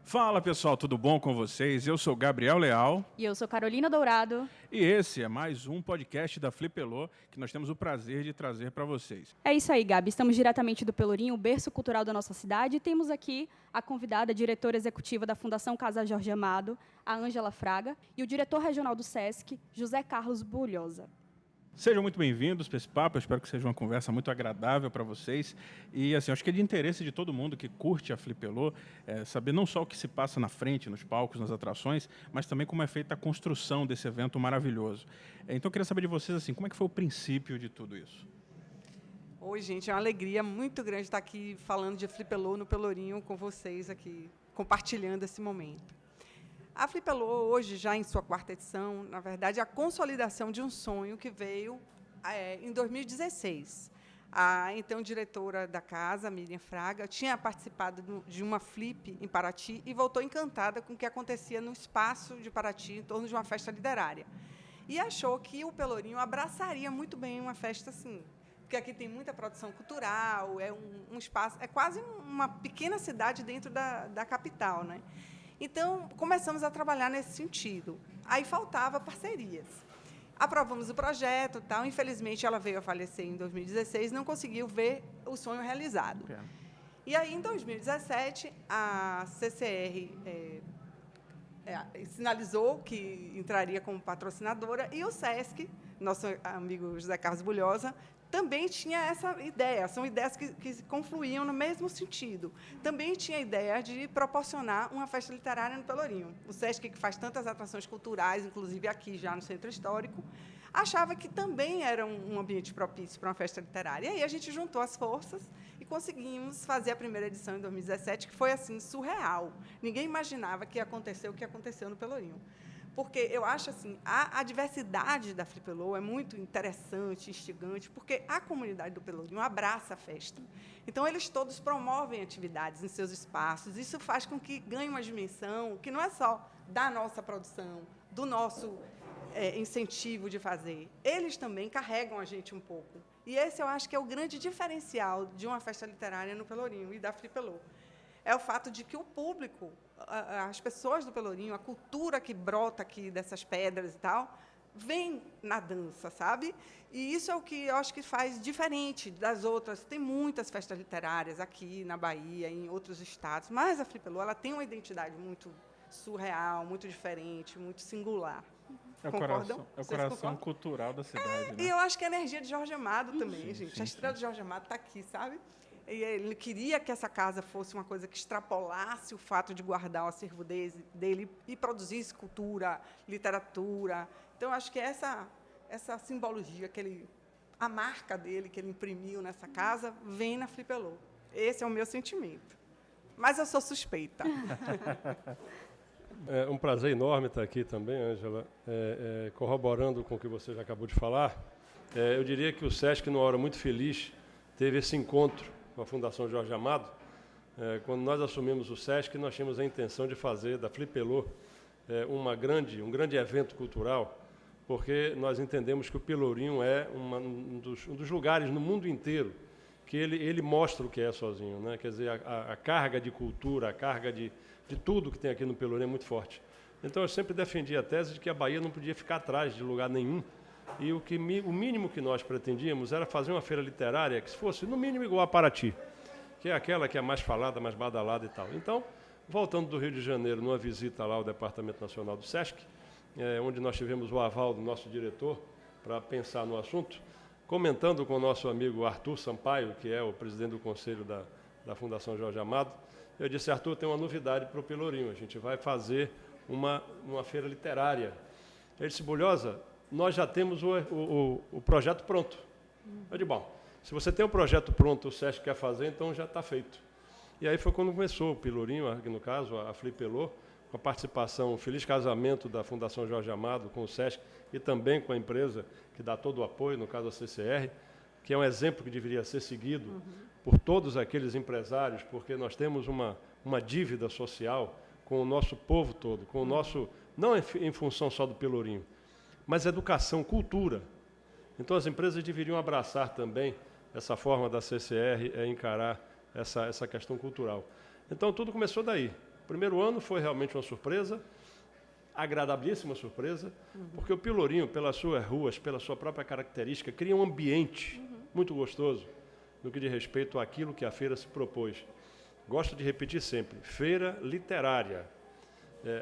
Fala pessoal, tudo bom com vocês? Eu sou Gabriel Leal E eu sou Carolina Dourado. e esse é mais um podcast da Flipelô que nós temos o prazer de trazer para vocês. É isso aí, Gabi. Estamos diretamente do Pelourinho, o berço cultural da nossa cidade. E temos aqui a convidada, a diretora executiva da Fundação Casa Jorge Amado, a Ângela Fraga, e o diretor regional do SESC, José Carlos Bulhosa. Sejam muito bem-vindos para esse papo, eu espero que seja uma conversa muito agradável para vocês. E assim, acho que é de interesse de todo mundo que curte a Flipelô saber não só o que se passa na frente, nos palcos, nas atrações, mas também como é feita a construção desse evento maravilhoso. Então eu queria saber de vocês, assim, como é que foi o princípio de tudo isso? Oi, gente, é uma alegria muito grande estar aqui falando de Flipelô no Pelourinho com vocês aqui, compartilhando esse momento. A Flipelô, hoje, já em sua 4ª edição, na verdade, é a consolidação de um sonho que veio em 2016. A então diretora da casa, Miriam Fraga, tinha participado de uma Flip em Paraty e voltou encantada com o que acontecia no espaço de Paraty, em torno de uma festa literária. E achou que o Pelourinho abraçaria muito bem uma festa assim, porque aqui tem muita produção cultural, é um espaço, é quase uma pequena cidade dentro da capital, né? Então, começamos a trabalhar nesse sentido. Aí faltava parcerias. Aprovamos o projeto, tal. Infelizmente, ela veio a falecer em 2016, não conseguiu ver o sonho realizado. E aí, em 2017, a CCR sinalizou que entraria como patrocinadora e o SESC, nosso amigo José Carlos Bulhosa, também tinha essa ideia, são ideias que confluíam no mesmo sentido. Também tinha a ideia de proporcionar uma festa literária no Pelourinho. O SESC, que faz tantas atrações culturais, inclusive aqui já no Centro Histórico, achava que também era um ambiente propício para uma festa literária. E aí a gente juntou as forças e conseguimos fazer a primeira edição em 2017, que foi assim surreal. Ninguém imaginava que ia acontecer o que aconteceu no Pelourinho. Porque eu acho assim, a diversidade da Flipelô é muito interessante, instigante, porque a comunidade do Pelourinho abraça a festa. Então, eles todos promovem atividades em seus espaços. Isso faz com que ganhe uma dimensão que não é só da nossa produção, do nosso incentivo de fazer. Eles também carregam a gente um pouco. E esse eu acho que é o grande diferencial de uma festa literária no Pelourinho e da Flipelô. É o fato de que o público, as pessoas do Pelourinho, a cultura que brota aqui dessas pedras e tal, vem na dança, sabe? E isso é o que eu acho que faz diferente das outras. Tem muitas festas literárias aqui na Bahia, em outros estados, mas a Flipelô ela tem uma identidade muito surreal, muito diferente, muito singular. Concordam? É o coração cultural da cidade, né? E eu acho que a energia de Jorge Amado também, gente. Sim, a estrela de Jorge Amado está aqui, sabe? E ele queria que essa casa fosse uma coisa que extrapolasse o fato de guardar o acervo dele e produzisse cultura, literatura. Então, eu acho que essa simbologia, a marca dele que ele imprimiu nessa casa, vem na Flipelô. Esse é o meu sentimento. Mas eu sou suspeita. É um prazer enorme estar aqui também, Ângela, corroborando com o que você já acabou de falar. Eu diria que o SESC, numa hora muito feliz, teve esse encontro com a Fundação Jorge Amado. Quando nós assumimos o SESC, nós tínhamos a intenção de fazer da Flipelô um grande evento cultural, porque nós entendemos que o Pelourinho é um dos lugares no mundo inteiro que ele mostra o que é sozinho, né? Quer dizer, a carga de cultura, a carga de tudo que tem aqui no Pelourinho é muito forte. Então, eu sempre defendi a tese de que a Bahia não podia ficar atrás de lugar nenhum, e o mínimo que nós pretendíamos era fazer uma feira literária que fosse, no mínimo, igual a Paraty, que é aquela que é mais falada, mais badalada e tal. Então, voltando do Rio de Janeiro, numa visita lá ao Departamento Nacional do SESC, onde nós tivemos o aval do nosso diretor para pensar no assunto, comentando com o nosso amigo Arthur Sampaio, que é o presidente do Conselho da Fundação Jorge Amado, eu disse: Arthur, tem uma novidade para o Pelourinho, a gente vai fazer uma feira literária. Ele disse: Bulhosa, nós já temos o projeto pronto. Eu disse: bom, se você tem o projeto pronto, o SESC quer fazer, então já está feito. E aí foi quando começou o Pelourinho, aqui no caso, a Flipelô, com a participação, o feliz casamento da Fundação Jorge Amado com o SESC e também com a empresa que dá todo o apoio, no caso a CCR, que é um exemplo que deveria ser seguido por todos aqueles empresários, porque nós temos uma dívida social com o nosso povo todo, com o nosso, não em função só do Pelourinho, mas educação, cultura. Então, as empresas deveriam abraçar também essa forma da CCR encarar essa questão cultural. Então, tudo começou daí. primeiro ano foi realmente uma surpresa, agradabilíssima surpresa, porque o Pelourinho, pelas suas ruas, pela sua própria característica, cria um ambiente muito gostoso no que diz respeito àquilo que a feira se propôs. Gosto de repetir sempre, feira literária.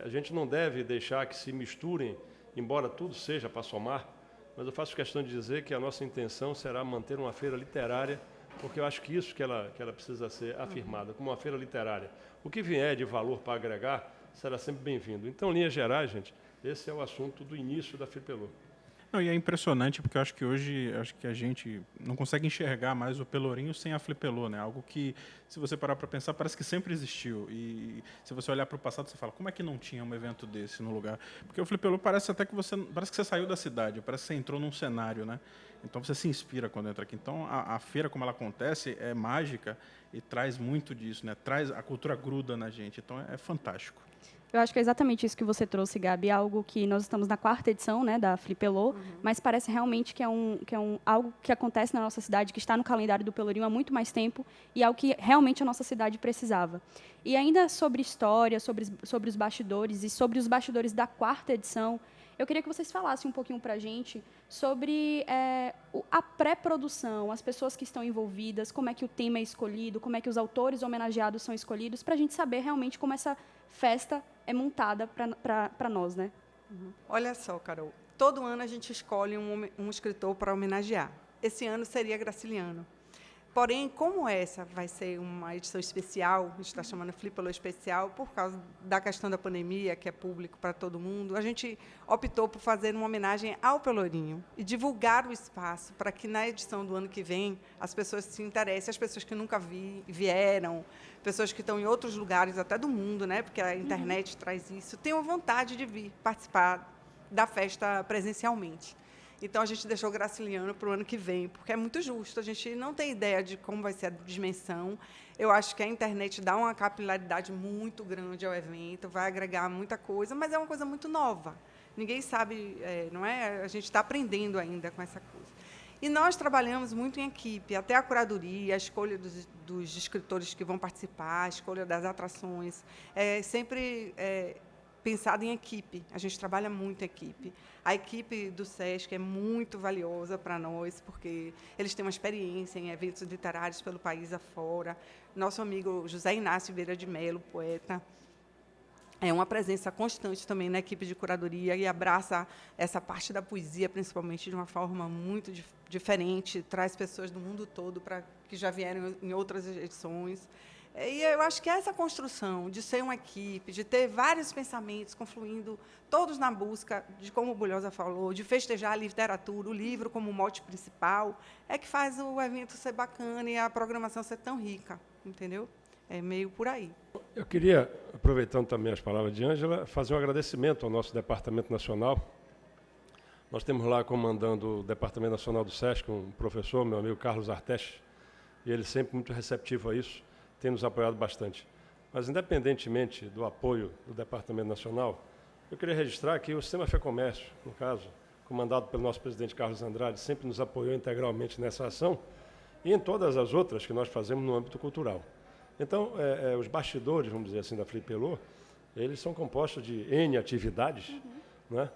A gente não deve deixar que se misturem, embora tudo seja para somar, mas eu faço questão de dizer que a nossa intenção será manter uma feira literária, porque eu acho que isso que ela precisa ser afirmada, como uma feira literária. O que vier de valor para agregar será sempre bem-vindo. Então, em linhas gerais, gente, esse é o assunto do início da Flipelô. Não, e é impressionante porque eu acho que hoje a gente não consegue enxergar mais o Pelourinho sem a Flipelô, né? Algo que, se você parar para pensar, parece que sempre existiu. E se você olhar para o passado, você fala, como é que não tinha um evento desse no lugar? Porque o Flipelô parece até que você saiu da cidade, parece que você entrou num cenário, né? Então você se inspira quando entra aqui. Então a feira, como ela acontece, é mágica e traz muito disso, né? A cultura gruda na gente. Então é fantástico. Eu acho que é exatamente isso que você trouxe, Gabi, algo que nós estamos na 4ª edição, né, da Flipelô, mas parece realmente que é algo que acontece na nossa cidade, que está no calendário do Pelourinho há muito mais tempo e algo que realmente a nossa cidade precisava. E ainda sobre história, sobre os bastidores e sobre os bastidores da 4ª edição, eu queria que vocês falassem um pouquinho para a gente sobre a pré-produção, as pessoas que estão envolvidas, como é que o tema é escolhido, como é que os autores homenageados são escolhidos, para a gente saber realmente como essa festa é montada para nós, né? Olha só, Carol, todo ano a gente escolhe um escritor para homenagear. Esse ano seria Graciliano. Porém, como essa vai ser uma edição especial, a gente está chamando Flipelô Especial, por causa da questão da pandemia, que é público para todo mundo, a gente optou por fazer uma homenagem ao Pelourinho e divulgar o espaço para que, na edição do ano que vem, as pessoas se interessem, as pessoas que nunca vieram, pessoas que estão em outros lugares, até do mundo, né, porque a internet traz isso, tenham vontade de vir participar da festa presencialmente. Então, a gente deixou o Graciliano para o ano que vem, porque é muito justo. A gente não tem ideia de como vai ser a dimensão. Eu acho que a internet dá uma capilaridade muito grande ao evento, vai agregar muita coisa, mas é uma coisa muito nova. Ninguém sabe, não é? A gente está aprendendo ainda com essa coisa. E nós trabalhamos muito em equipe, até a curadoria, a escolha dos escritores que vão participar, a escolha das atrações. Sempre pensado em equipe. A gente trabalha muito em equipe. A equipe do SESC é muito valiosa para nós, porque eles têm uma experiência em eventos literários pelo país afora. Nosso amigo José Inácio Vieira de Mello, poeta, é uma presença constante também na equipe de curadoria e abraça essa parte da poesia, principalmente, de uma forma muito diferente, traz pessoas do mundo todo que já vieram em outras edições. E eu acho que essa construção de ser uma equipe, de ter vários pensamentos confluindo, todos na busca de, como o Bulhosa falou, de festejar a literatura, o livro como mote principal, é que faz o evento ser bacana e a programação ser tão rica, entendeu? É meio por aí. Eu queria, aproveitando também as palavras de Ângela, fazer um agradecimento ao nosso Departamento Nacional. Nós temos lá comandando o Departamento Nacional do SESC um professor, meu amigo Carlos Artes, e ele sempre muito receptivo a isso, tem nos apoiado bastante. Mas, independentemente do apoio do Departamento Nacional, eu queria registrar que o Sistema Fé Comércio, no caso, comandado pelo nosso presidente Carlos Andrade, sempre nos apoiou integralmente nessa ação e em todas as outras que nós fazemos no âmbito cultural. Então, os bastidores, vamos dizer assim, da Flipelô, eles são compostos de N atividades, né?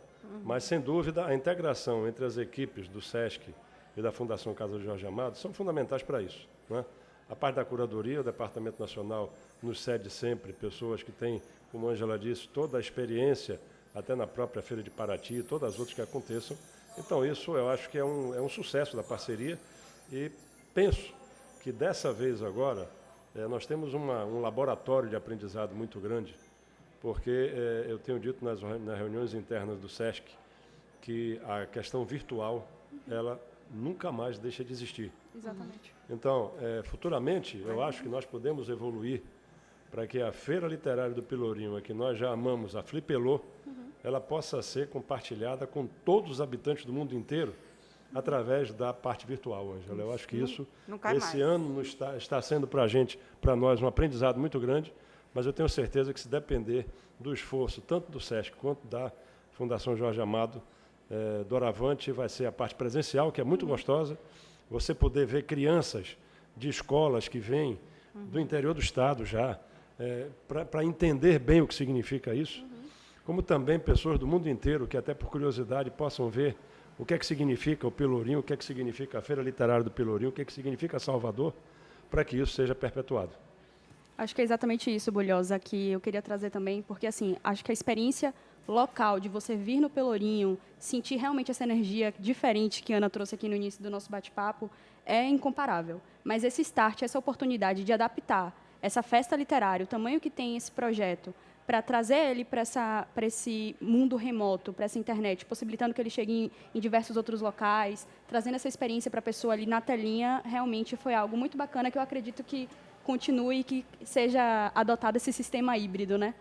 Mas, sem dúvida, a integração entre as equipes do SESC e da Fundação Casa Jorge Amado são fundamentais para isso, né? A parte da curadoria, o Departamento Nacional nos cede sempre pessoas que têm, como a Ângela disse, toda a experiência, até na própria Feira de Paraty e todas as outras que aconteçam. Então, isso eu acho que é um sucesso da parceria e penso que, dessa vez agora, nós temos um laboratório de aprendizado muito grande, porque eu tenho dito nas reuniões internas do SESC que a questão virtual, ela nunca mais deixa de existir. Exatamente. Então, futuramente, eu acho que nós podemos evoluir para que a Feira Literária do Pelourinho, que nós já amamos, a Flipelô, ela possa ser compartilhada com todos os habitantes do mundo inteiro através da parte virtual, Ângela. Eu acho que isso, esse ano, está sendo para nós, um aprendizado muito grande, mas eu tenho certeza que, se depender do esforço, tanto do SESC quanto da Fundação Jorge Amado, doravante vai ser a parte presencial, que é muito gostosa, você poder ver crianças de escolas que vêm do interior do estado já, para entender bem o que significa isso, como também pessoas do mundo inteiro que até por curiosidade possam ver o que é que significa o Pelourinho, o que é que significa a Feira Literária do Pelourinho, o que é que significa Salvador, para que isso seja perpetuado. Acho que é exatamente isso, Bulhosa, que eu queria trazer também, porque assim, acho que a experiência local de você vir no Pelourinho, sentir realmente essa energia diferente que a Ana trouxe aqui no início do nosso bate-papo, é incomparável. Mas esse start, essa oportunidade de adaptar essa festa literária, o tamanho que tem esse projeto, para trazer ele para esse mundo remoto, para essa internet, possibilitando que ele chegue em diversos outros locais, trazendo essa experiência para a pessoa ali na telinha, realmente foi algo muito bacana que eu acredito que continue e que seja adotado esse sistema híbrido, né?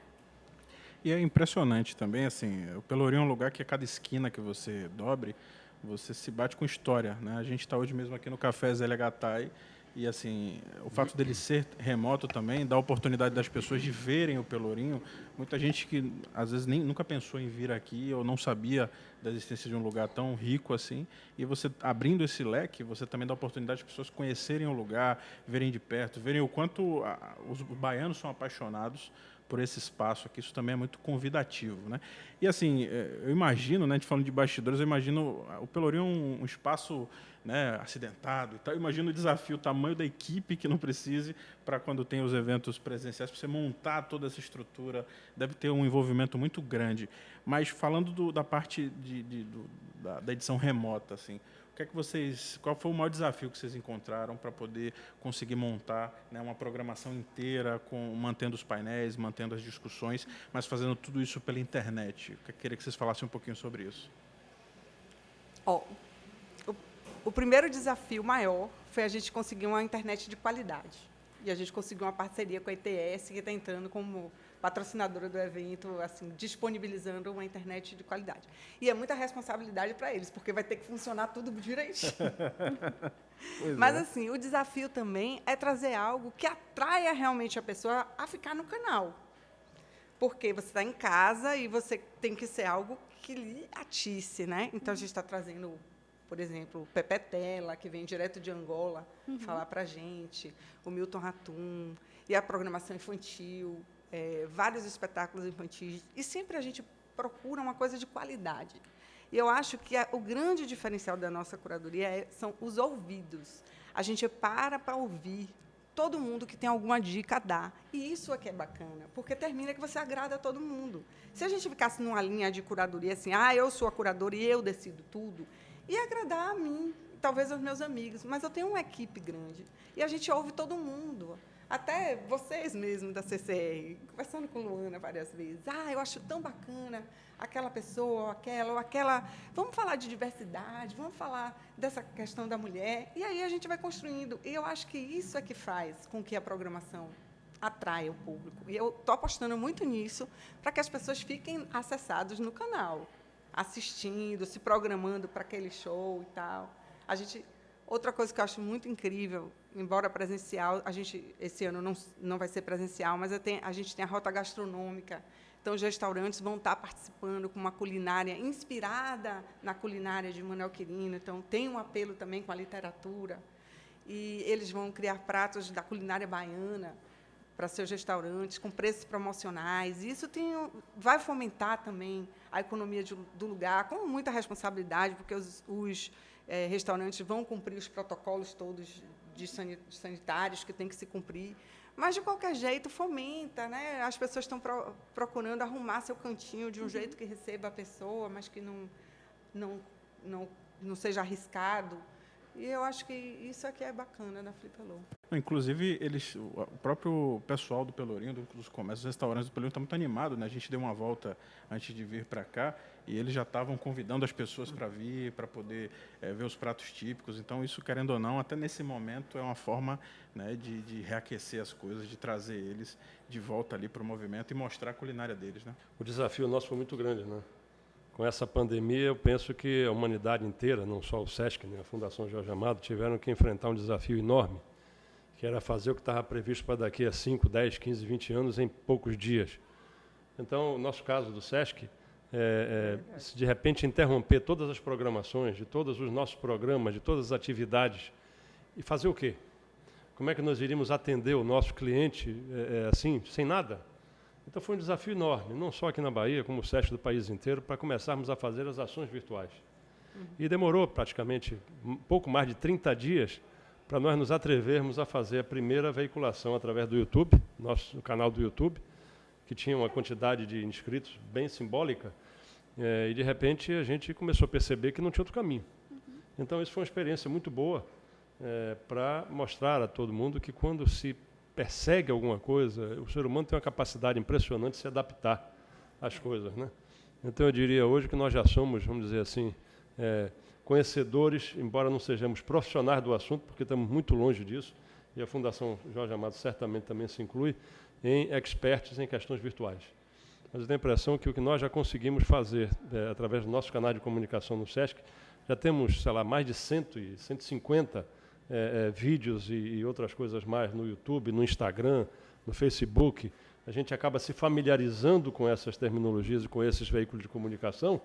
E é impressionante também, assim, o Pelourinho é um lugar que a cada esquina que você dobre, você se bate com história, né? A gente está hoje mesmo aqui no Café Zélia Gattai e, assim, o fato dele ser remoto também dá a oportunidade das pessoas de verem o Pelourinho. Muita gente que, às vezes, nunca pensou em vir aqui ou não sabia da existência de um lugar tão rico assim. E você, abrindo esse leque, você também dá a oportunidade das pessoas conhecerem o lugar, verem de perto, verem o quanto os baianos são apaixonados por esse espaço aqui. Isso também é muito convidativo, né? E assim, eu imagino, né, a gente falando de bastidores, eu imagino o Pelourinho um espaço, né, acidentado e tal. Eu imagino o desafio, o tamanho da equipe que não precise para quando tem os eventos presenciais, para você montar toda essa estrutura, deve ter um envolvimento muito grande. Mas falando da parte da edição remota, assim, qual foi o maior desafio que vocês encontraram para poder conseguir montar, né, uma programação inteira, mantendo os painéis, mantendo as discussões, mas fazendo tudo isso pela internet? Eu queria que vocês falassem um pouquinho sobre isso. O primeiro desafio maior foi a gente conseguir uma internet de qualidade. E a gente conseguiu uma parceria com a ETS, que está entrando como patrocinadora do evento, assim, disponibilizando uma internet de qualidade. E é muita responsabilidade para eles, porque vai ter que funcionar tudo direitinho. Mas, assim, o desafio também é trazer algo que atraia realmente a pessoa a ficar no canal. Porque você está em casa e você tem que ser algo que lhe atice, né? Então, a gente está trazendo, por exemplo, o Pepe Tela, que vem direto de Angola, falar para a gente, o Milton Ratum, e a programação infantil, vários espetáculos infantis. E sempre a gente procura uma coisa de qualidade. E eu acho que o grande diferencial da nossa curadoria são os ouvidos. A gente para ouvir todo mundo que tem alguma dica a dar. E isso é que é bacana, porque termina que você agrada a todo mundo. Se a gente ficasse numa linha de curadoria assim, eu sou a curadora e eu decido tudo, ia agradar a mim, talvez aos meus amigos, mas eu tenho uma equipe grande e a gente ouve todo mundo, até vocês mesmos da CCR, conversando com Luana várias vezes. Eu acho tão bacana aquela pessoa, ou aquela. Vamos falar de diversidade, vamos falar dessa questão da mulher, e aí a gente vai construindo. E eu acho que isso é que faz com que a programação atraia o público. E eu estou apostando muito nisso para que as pessoas fiquem acessadas no canal, assistindo, se programando para aquele show e tal. Outra coisa que eu acho muito incrível, embora presencial, esse ano não vai ser presencial, mas a gente tem a rota gastronômica. Então, os restaurantes vão estar participando com uma culinária inspirada na culinária de Manuel Quirino. Então, tem um apelo também com a literatura. E eles vão criar pratos da culinária baiana para seus restaurantes, com preços promocionais. Isso vai fomentar também a economia do lugar, com muita responsabilidade, porque os restaurantes vão cumprir os protocolos todos sanitários que tem que se cumprir. Mas, de qualquer jeito, fomenta, né? As pessoas estão procurando arrumar seu cantinho de um jeito que receba a pessoa, mas que não seja arriscado. E eu acho que isso aqui é bacana da Flipelô. Inclusive, o próprio pessoal do Pelourinho, dos comércios, restaurantes do Pelourinho, está muito animado, né? A gente deu uma volta antes de vir para cá e eles já estavam convidando as pessoas para vir, para poder ver os pratos típicos. Então, isso, querendo ou não, até nesse momento é uma forma, né, de reaquecer as coisas, de trazer eles de volta ali para o movimento e mostrar a culinária deles, né? O desafio nosso foi muito grande, né? Com essa pandemia, eu penso que a humanidade inteira, não só o SESC, nem a Fundação Jorge Amado, tiveram que enfrentar um desafio enorme, que era fazer o que estava previsto para daqui a 5, 10, 15, 20 anos em poucos dias. Então, o nosso caso do SESC, se de repente interromper todas as programações, de todos os nossos programas, de todas as atividades, e fazer o quê? Como é que nós iríamos atender o nosso cliente assim, sem nada? Então foi um desafio enorme, não só aqui na Bahia, como o SESC do país inteiro, para começarmos a fazer as ações virtuais. E demorou praticamente um pouco mais de 30 dias para nós nos atrevermos a fazer a primeira veiculação através do YouTube, nosso canal do YouTube, que tinha uma quantidade de inscritos bem simbólica, e de repente a gente começou a perceber que não tinha outro caminho. Então isso foi uma experiência muito boa para mostrar a todo mundo que quando se persegue alguma coisa, o ser humano tem uma capacidade impressionante de se adaptar às coisas, né? Então eu diria hoje que nós já somos, vamos dizer assim, conhecedores, embora não sejamos profissionais do assunto, porque estamos muito longe disso, e a Fundação Jorge Amado certamente também se inclui, em experts em questões virtuais. Mas eu tenho a impressão que o que nós já conseguimos fazer através do nosso canal de comunicação no SESC, já temos, sei lá, mais de 150 vídeos e outras coisas mais no YouTube, no Instagram, no Facebook. A gente acaba se familiarizando com essas terminologias e com esses veículos de comunicação,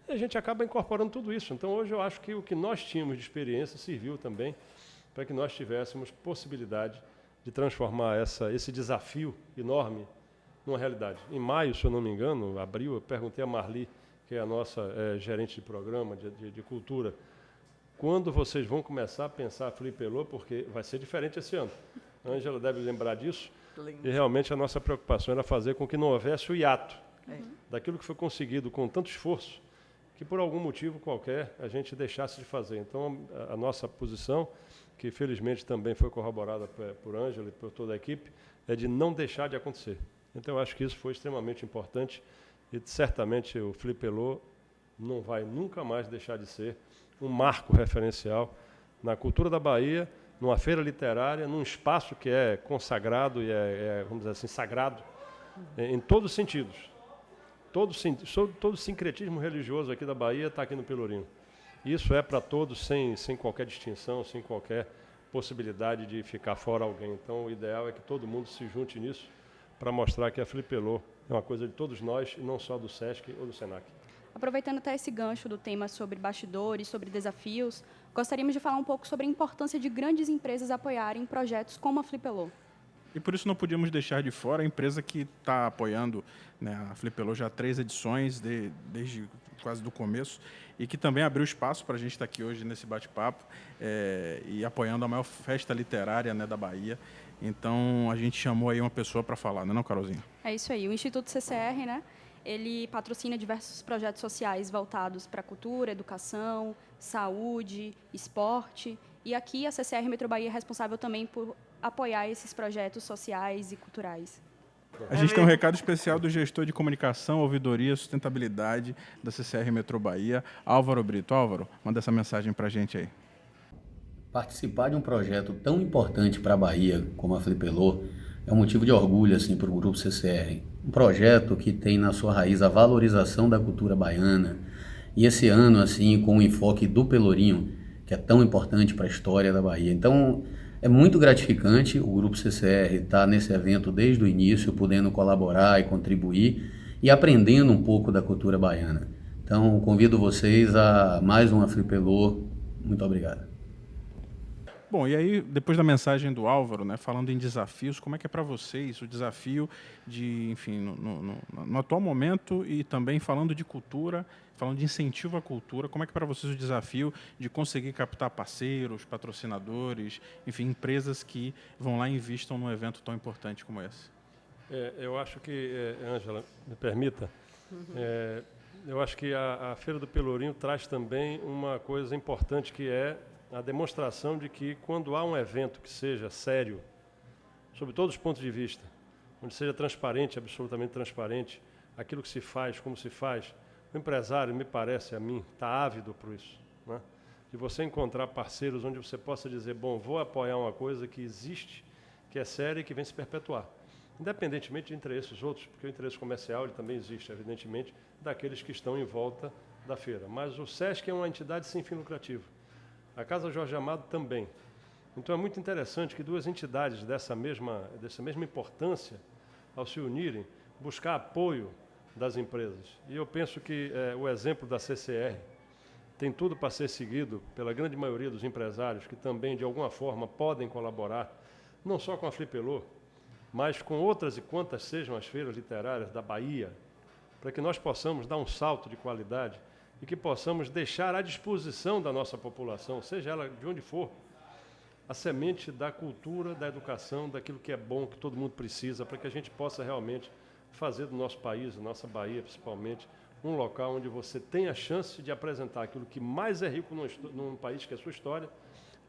e a gente acaba incorporando tudo isso. Então, hoje, eu acho que o que nós tínhamos de experiência serviu também para que nós tivéssemos possibilidade de transformar esse desafio enorme numa realidade. Em maio, se eu não me engano, abril, eu perguntei a Marli, que é a nossa gerente de programa de cultura, quando vocês vão começar a pensar a Flipelô, porque vai ser diferente esse ano. A Ângela deve lembrar disso. Lindo. E realmente a nossa preocupação era fazer com que não houvesse o hiato daquilo que foi conseguido com tanto esforço, que por algum motivo qualquer a gente deixasse de fazer. Então a nossa posição, que felizmente também foi corroborada por Ângela e por toda a equipe, é de não deixar de acontecer. Então eu acho que isso foi extremamente importante e certamente o Flipelô não vai nunca mais deixar de ser um marco referencial na cultura da Bahia, numa feira literária, num espaço que é consagrado e vamos dizer assim, sagrado, em todos os sentidos. Todo o sincretismo religioso aqui da Bahia está aqui no Pelourinho. Isso é para todos, sem qualquer distinção, sem qualquer possibilidade de ficar fora alguém. Então, o ideal é que todo mundo se junte nisso para mostrar que a Flipelô é uma coisa de todos nós, e não só do SESC ou do SENAC. Aproveitando até esse gancho do tema sobre bastidores, sobre desafios, gostaríamos de falar um pouco sobre a importância de grandes empresas apoiarem projetos como a Flipelô. E por isso não podíamos deixar de fora a empresa que está apoiando, né, a Flipelô já há 3 edições, desde quase do começo, e que também abriu espaço para a gente estar aqui hoje nesse bate-papo e apoiando a maior festa literária, né, da Bahia. Então, a gente chamou aí uma pessoa para falar, não é, Carolzinha? É isso aí. O Instituto CCR, né, ele patrocina diversos projetos sociais voltados para cultura, educação, saúde, esporte. E aqui a CCR Metro Bahia é responsável também por apoiar esses projetos sociais e culturais. A gente tem um recado especial do gestor de comunicação, ouvidoria e sustentabilidade da CCR Metro Bahia, Álvaro Brito. Álvaro, manda essa mensagem para a gente aí. Participar de um projeto tão importante para a Bahia como a Flipelô é um motivo de orgulho assim, para o Grupo CCR. Um projeto que tem na sua raiz a valorização da cultura baiana e esse ano assim com o enfoque do Pelourinho, que é tão importante para a história da Bahia. Então, é muito gratificante o Grupo CCR estar nesse evento desde o início, podendo colaborar e contribuir e aprendendo um pouco da cultura baiana. Então, convido vocês a mais uma Flipelô. Muito obrigado. Bom, e aí, depois da mensagem do Álvaro, né, falando em desafios, como é que é para vocês o desafio de, enfim, no atual momento e também falando de cultura, falando de incentivo à cultura, como é que é para vocês o desafio de conseguir captar parceiros, patrocinadores, enfim, empresas que vão lá e investam num evento tão importante como esse? Eu acho que, Ângela, me permita, eu acho que a Feira do Pelourinho traz também uma coisa importante que é a demonstração de que quando há um evento que seja sério, sob todos os pontos de vista, onde seja transparente, absolutamente transparente, aquilo que se faz, como se faz, o empresário, me parece a mim, está ávido por isso, né? De você encontrar parceiros onde você possa dizer, bom, vou apoiar uma coisa que existe, que é séria e que vem se perpetuar. Independentemente de interesses outros, porque o interesse comercial ele também existe, evidentemente, daqueles que estão em volta da feira. Mas o SESC é uma entidade sem fim lucrativo. A Casa Jorge Amado também. Então é muito interessante que duas entidades dessa mesma importância, ao se unirem, buscar apoio das empresas. E eu penso que o exemplo da CCR tem tudo para ser seguido pela grande maioria dos empresários que também, de alguma forma, podem colaborar não só com a Flipelô, mas com outras e quantas sejam as feiras literárias da Bahia, para que nós possamos dar um salto de qualidade e que possamos deixar à disposição da nossa população, seja ela de onde for, a semente da cultura, da educação, daquilo que é bom, que todo mundo precisa, para que a gente possa realmente fazer do nosso país, da nossa Bahia principalmente, um local onde você tem a chance de apresentar aquilo que mais é rico num país, que é a sua história,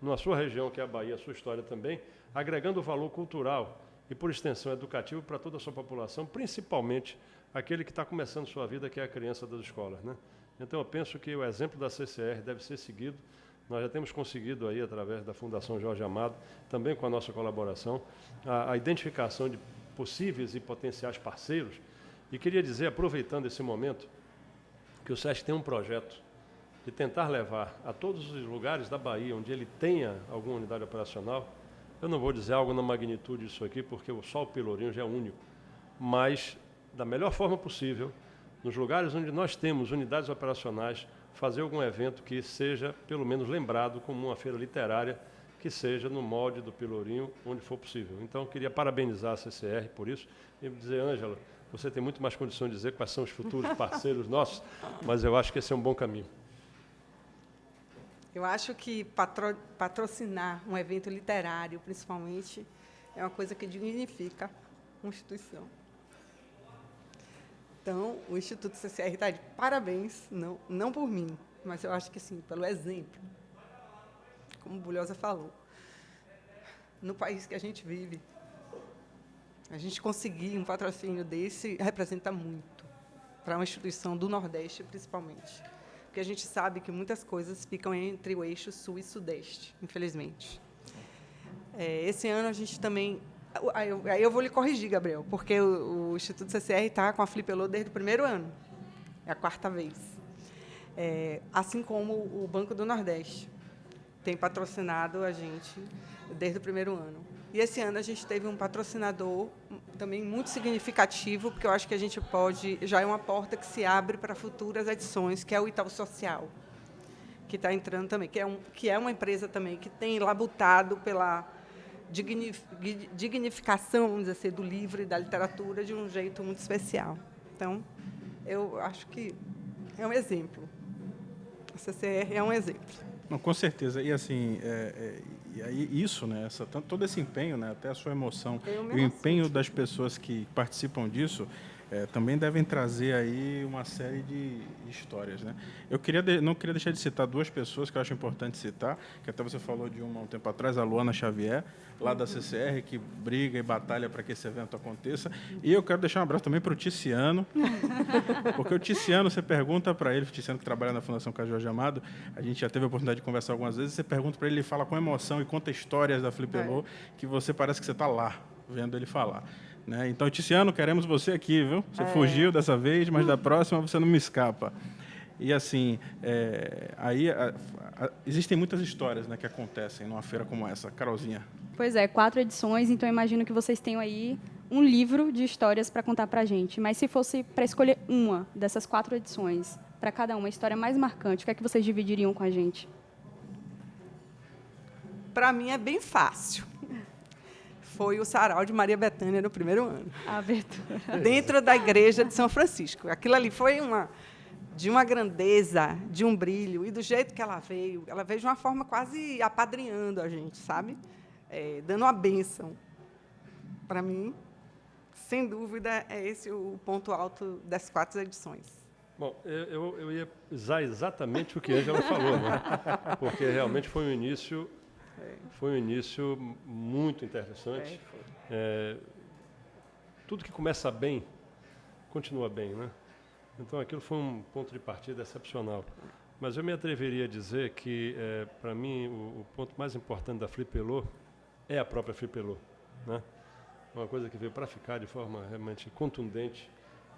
na sua região, que é a Bahia, a sua história também, agregando valor cultural e, por extensão, educativo para toda a sua população, principalmente aquele que está começando sua vida, que é a criança das escolas, né? Então, eu penso que o exemplo da CCR deve ser seguido. Nós já temos conseguido aí, através da Fundação Jorge Amado, também com a nossa colaboração, a identificação de possíveis e potenciais parceiros. E queria dizer, aproveitando esse momento, que o SESC tem um projeto de tentar levar a todos os lugares da Bahia onde ele tenha alguma unidade operacional. Eu não vou dizer algo na magnitude disso aqui, porque só o Pelourinho já é único, mas da melhor forma possível, nos lugares onde nós temos unidades operacionais, fazer algum evento que seja, pelo menos, lembrado como uma feira literária, que seja no molde do Pelourinho, onde for possível. Então, queria parabenizar a CCR por isso e dizer, Ângela, você tem muito mais condição de dizer quais são os futuros parceiros nossos, mas eu acho que esse é um bom caminho. Eu acho que patrocinar um evento literário, principalmente, é uma coisa que dignifica uma instituição. Então, o Instituto CCR está de parabéns, não por mim, mas eu acho que, sim, pelo exemplo. Como o Bulhosa falou, no país que a gente vive, a gente conseguir um patrocínio desse representa muito para uma instituição do Nordeste, principalmente. Porque a gente sabe que muitas coisas ficam entre o eixo Sul e Sudeste, infelizmente. Esse ano a gente também... Aí eu vou lhe corrigir, Gabriel, porque o Instituto CCR está com a Flipelô desde o primeiro ano. É a 4ª vez. Assim como o Banco do Nordeste tem patrocinado a gente desde o primeiro ano. E esse ano a gente teve um patrocinador também muito significativo, porque eu acho que a gente pode... Já é uma porta que se abre para futuras edições, que é o Itaú Social, que está entrando também, que é uma empresa também que tem labutado pela dignificação, vamos dizer assim, do livro e da literatura de um jeito muito especial. Então, eu acho que é um exemplo. A CCR é um exemplo. Não, com certeza. E assim, e aí isso, né, todo esse empenho, né, até a sua emoção e o empenho das pessoas que participam disso, também devem trazer aí uma série de histórias, né? Não queria deixar de citar 2 pessoas que eu acho importante citar, que até você falou de uma há um tempo atrás, a Luana Xavier, lá da CCR, que briga e batalha para que esse evento aconteça. E eu quero deixar um abraço também para o Ticiano, porque o Ticiano, você pergunta para ele, o Ticiano que trabalha na Fundação Casa Jorge Amado, a gente já teve a oportunidade de conversar algumas vezes, você pergunta para ele, ele fala com emoção e conta histórias da Flipelô, que você parece que você está lá, vendo ele falar. Né? Então, Ticiano, queremos você aqui, viu? Você fugiu dessa vez, mas da próxima você não me escapa. E, assim, existem muitas histórias, né, que acontecem numa feira como essa. Carolzinha. Pois é, 4 edições, então imagino que vocês tenham aí um livro de histórias para contar para a gente. Mas se fosse para escolher uma dessas 4 edições, para cada uma, a história mais marcante, o que é que vocês dividiriam com a gente? Para mim é bem fácil. Foi o sarau de Maria Bethânia no primeiro ano. A abertura. Dentro da igreja de São Francisco. Aquilo ali foi de uma grandeza, de um brilho, e do jeito que ela veio de uma forma quase apadrinhando a gente, sabe? Dando uma bênção. Para mim, sem dúvida, é esse o ponto alto das 4 edições. Bom, eu ia usar exatamente o que a Ângela falou, né? Porque realmente foi um início muito interessante. Tudo que começa bem, continua bem, né? Então, aquilo foi um ponto de partida excepcional. Mas eu me atreveria a dizer que, para mim, o ponto mais importante da Flipelô é a própria Flipelô, né? Uma coisa que veio para ficar de forma realmente contundente,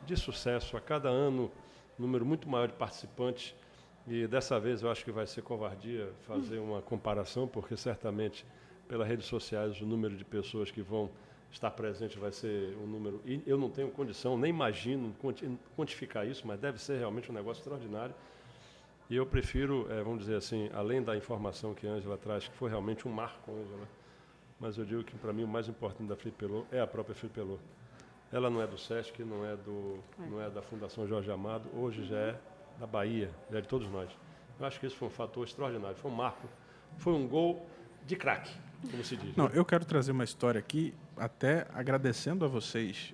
de sucesso. A cada ano, um número muito maior de participantes. E dessa vez eu acho que vai ser covardia fazer uma comparação, porque certamente pelas redes sociais o número de pessoas que vão estar presentes vai ser um número... E eu não tenho condição, nem imagino quantificar isso, mas deve ser realmente um negócio extraordinário. E eu prefiro, vamos dizer assim, além da informação que a Ângela traz, que foi realmente um marco, Ângela, mas eu digo que, para mim, o mais importante da Flipelô é a própria Flipelô. Ela não é do SESC, não é da Fundação Jorge Amado, hoje já é da Bahia, já é de todos nós. Eu acho que isso foi um fator extraordinário, foi um marco, foi um gol de craque, como se diz. Não, né? eu quero trazer uma história aqui, até agradecendo a vocês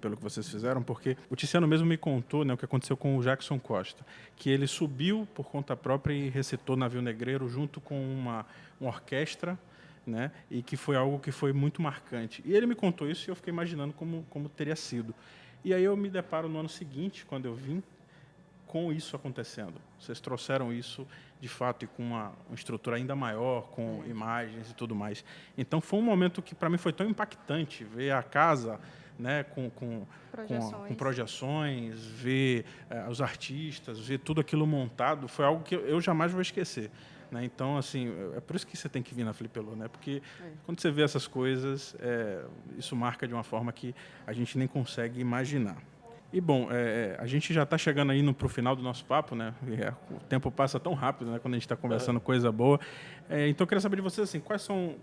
pelo que vocês fizeram, porque o Tiziano mesmo me contou, né, o que aconteceu com o Jackson Costa, que ele subiu por conta própria e recitou Navio Negreiro junto com uma orquestra, né, e que foi algo que foi muito marcante. E ele me contou isso e eu fiquei imaginando como teria sido. E aí eu me deparo no ano seguinte, quando eu vim, com isso acontecendo. Vocês trouxeram isso, de fato, e com uma estrutura ainda maior, com imagens e tudo mais. Então, foi um momento que, para mim, foi tão impactante ver a casa, né, com projeções, ver os artistas, ver tudo aquilo montado. Foi algo que eu jamais vou esquecer. Né? Então, assim, é por isso que você tem que vir na Flipelô, né? Porque quando você vê essas coisas, isso marca de uma forma que a gente nem consegue imaginar. E, bom, a gente já está chegando aí para o final do nosso papo, né? O tempo passa tão rápido, né? Quando a gente está conversando coisa boa. Então, eu queria saber de vocês, assim, o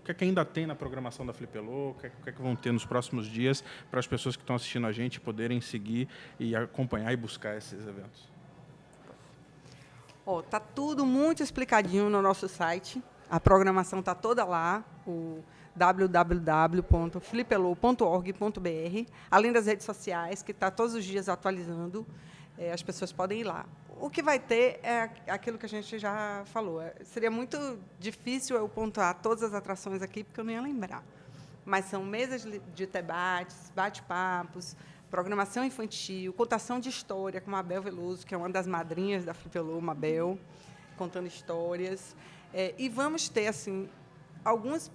que é que ainda tem na programação da Flipelô, o que é que vão ter nos próximos dias para as pessoas que estão assistindo a gente poderem seguir e acompanhar e buscar esses eventos. Tá tudo muito explicadinho no nosso site. A programação está toda lá, o www.flipelô.org.br, além das redes sociais, que está todos os dias atualizando, as pessoas podem ir lá. O que vai ter é aquilo que a gente já falou. Seria muito difícil eu pontuar todas as atrações aqui, porque eu não ia lembrar. Mas são mesas de debates, bate-papos, programação infantil, contação de história com Mabel Veloso, que é uma das madrinhas da Flipelô, Mabel, contando histórias. E vamos ter assim alguns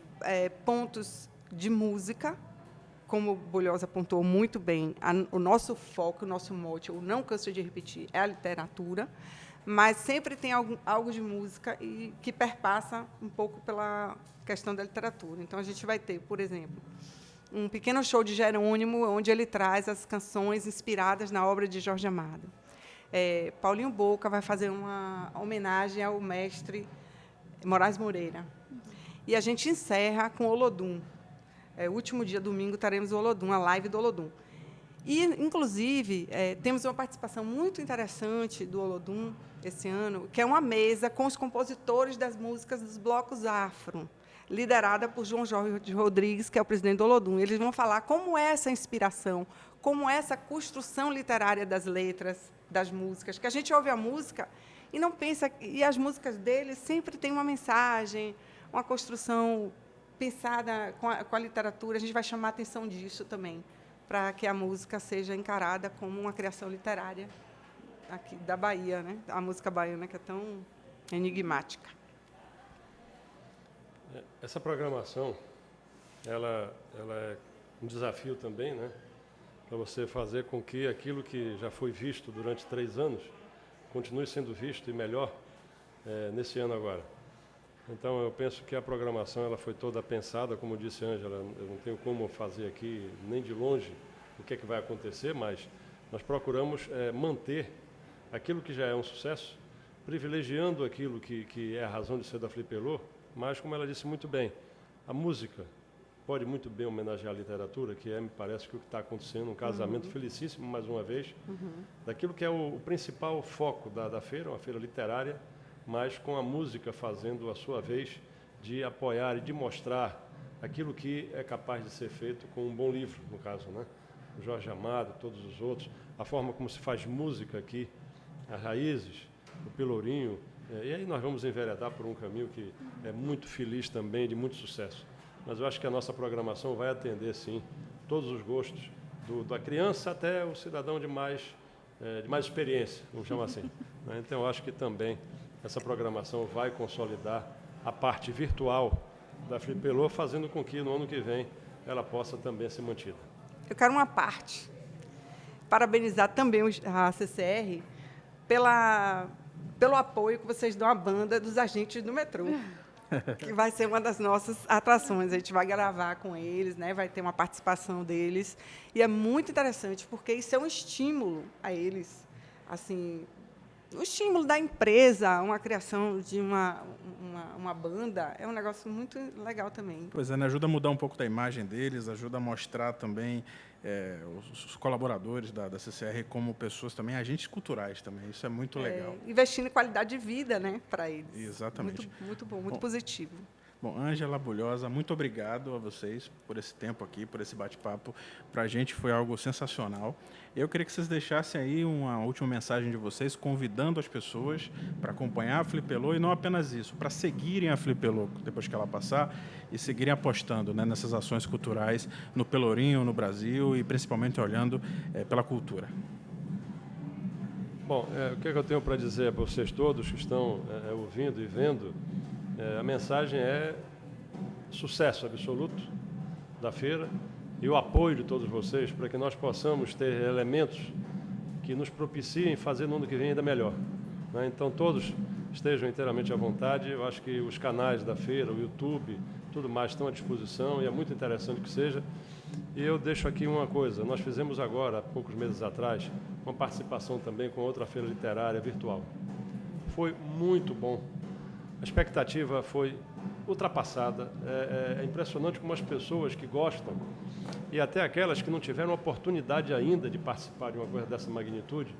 pontos de música, como o Bulhosa apontou muito bem, o nosso foco, o nosso mote, eu não canso de repetir, é a literatura, mas sempre tem algo de música e que perpassa um pouco pela questão da literatura. Então, a gente vai ter, por exemplo, um pequeno show de Jerônimo, onde ele traz as canções inspiradas na obra de Jorge Amado. Paulinho Boca vai fazer uma homenagem ao mestre Moraes Moreira. E a gente encerra com o Olodum. O último dia, domingo, teremos o Olodum, a live do Olodum. E, inclusive, temos uma participação muito interessante do Olodum esse ano, que é uma mesa com os compositores das músicas dos blocos afro, liderada por João Jorge Rodrigues, que é o presidente do Olodum. Eles vão falar como é essa inspiração, como é essa construção literária das letras, das músicas, que a gente ouve a música e não pensa... E as músicas deles sempre têm uma mensagem, uma construção pensada com a literatura. A gente vai chamar a atenção disso também, para que a música seja encarada como uma criação literária aqui da Bahia, né? A música baiana, que é tão enigmática. Essa programação, ela é um desafio também, né? Para você fazer com que aquilo que já foi visto durante 3 anos continue sendo visto e melhor nesse ano agora. Então, eu penso que a programação ela foi toda pensada, como disse a Ângela, eu não tenho como fazer aqui nem de longe o que é que vai acontecer, mas nós procuramos manter aquilo que já é um sucesso, privilegiando aquilo que é a razão de ser da Flipelô, mas, como ela disse muito bem, a música pode muito bem homenagear a literatura, que me parece que o que está acontecendo, um casamento felicíssimo, mais uma vez, daquilo que é o principal foco da feira, uma feira literária, mas com a música fazendo a sua vez de apoiar e de mostrar aquilo que é capaz de ser feito com um bom livro, no caso, né? O Jorge Amado, todos os outros, a forma como se faz música aqui, as raízes, o Pelourinho, e aí nós vamos enveredar por um caminho que é muito feliz também, de muito sucesso. Mas eu acho que a nossa programação vai atender, sim, todos os gostos, da criança até o cidadão de mais experiência, vamos chamar assim. Então, eu acho que também essa programação vai consolidar a parte virtual da Flipelô, fazendo com que, no ano que vem, ela possa também ser mantida. Eu quero uma parte. Parabenizar também a CCR pelo apoio que vocês dão à banda dos agentes do metrô, que vai ser uma das nossas atrações. A gente vai gravar com eles, né? Vai ter uma participação deles. E é muito interessante, porque isso é um estímulo a eles, assim, o estímulo da empresa, uma criação de uma banda, é um negócio muito legal também. Pois é, né? Ajuda a mudar um pouco da imagem deles, ajuda a mostrar também os colaboradores da CCR como pessoas também, agentes culturais também. Isso é muito legal. Investindo em qualidade de vida, né, para eles. Exatamente. Muito bom, muito positivo. Bom, Ângela Bulhosa, muito obrigado a vocês por esse tempo aqui, por esse bate-papo. Para a gente foi algo sensacional. Eu queria que vocês deixassem aí uma última mensagem de vocês, convidando as pessoas para acompanhar a Flipelô e não apenas isso, para seguirem a Flipelô depois que ela passar e seguirem apostando, né, nessas ações culturais no Pelourinho, no Brasil e principalmente olhando pela cultura. Bom, o que eu tenho para dizer para vocês todos que estão ouvindo e vendo, a mensagem é sucesso absoluto da feira e o apoio de todos vocês para que nós possamos ter elementos que nos propiciem fazer no ano que vem ainda melhor, né? Então, todos estejam inteiramente à vontade. Eu acho que os canais da feira, o YouTube, tudo mais estão à disposição e é muito interessante que seja. E eu deixo aqui uma coisa. Nós fizemos agora, há poucos meses atrás, uma participação também com outra feira literária virtual. Foi muito bom. A expectativa foi ultrapassada. É impressionante como as pessoas que gostam, e até aquelas que não tiveram oportunidade ainda de participar de uma coisa dessa magnitude,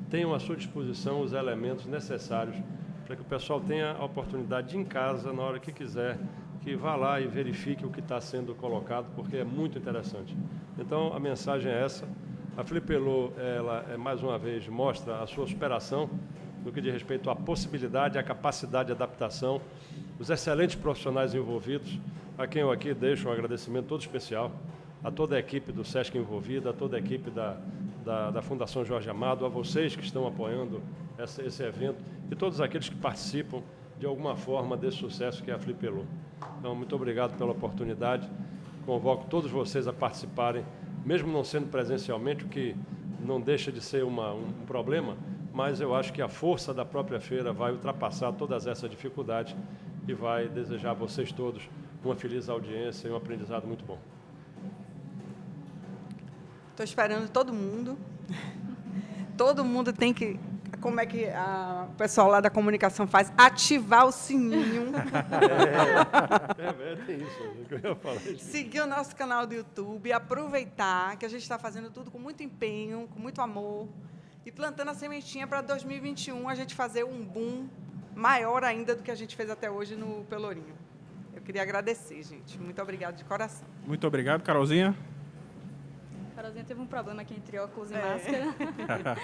tenham à sua disposição os elementos necessários para que o pessoal tenha a oportunidade de, em casa, na hora que quiser, que vá lá e verifique o que está sendo colocado, porque é muito interessante. Então, a mensagem é essa. A Flipelô, ela, mais uma vez, mostra a sua superação no que diz respeito à possibilidade, à capacidade de adaptação, os excelentes profissionais envolvidos, a quem eu aqui deixo um agradecimento todo especial, a toda a equipe do SESC envolvida, a toda a equipe da Fundação Jorge Amado, a vocês que estão apoiando esse evento e todos aqueles que participam de alguma forma desse sucesso que é a Flipelô. Então, muito obrigado pela oportunidade. Convoco todos vocês a participarem, mesmo não sendo presencialmente, o que não deixa de ser um problema, mas eu acho que a força da própria feira vai ultrapassar todas essas dificuldades e vai desejar a vocês todos uma feliz audiência e um aprendizado muito bom. Estou esperando todo mundo. Todo mundo tem que... Como é que o pessoal lá da comunicação faz? Ativar o sininho. Tem isso, que eu ia falar. Seguir o nosso canal do YouTube, aproveitar que a gente está fazendo tudo com muito empenho, com muito amor, e plantando a sementinha para 2021 a gente fazer um boom maior ainda do que a gente fez até hoje no Pelourinho. Eu queria agradecer, gente. Muito obrigada de coração. Muito obrigado, Carolzinha. Carolzinha teve um problema aqui entre óculos e máscara.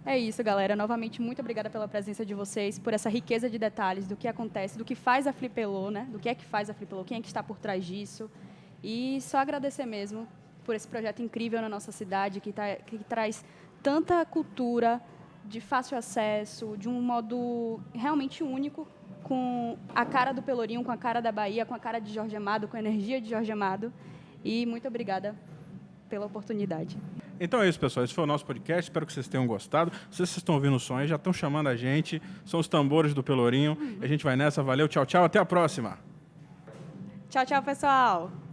É isso, galera. Novamente, muito obrigada pela presença de vocês, por essa riqueza de detalhes do que acontece, do que faz a Flipelô, né? Do que é que faz a Flipelô, quem é que está por trás disso. E só agradecer mesmo por esse projeto incrível na nossa cidade, que traz tanta cultura de fácil acesso, de um modo realmente único, com a cara do Pelourinho, com a cara da Bahia, com a cara de Jorge Amado, com a energia de Jorge Amado. E muito obrigada pela oportunidade. Então é isso, pessoal. Esse foi o nosso podcast. Espero que vocês tenham gostado. Se vocês estão ouvindo o som aí, já estão chamando a gente. São os tambores do Pelourinho. A gente vai nessa. Valeu, tchau, tchau. Até a próxima. Tchau, tchau, pessoal.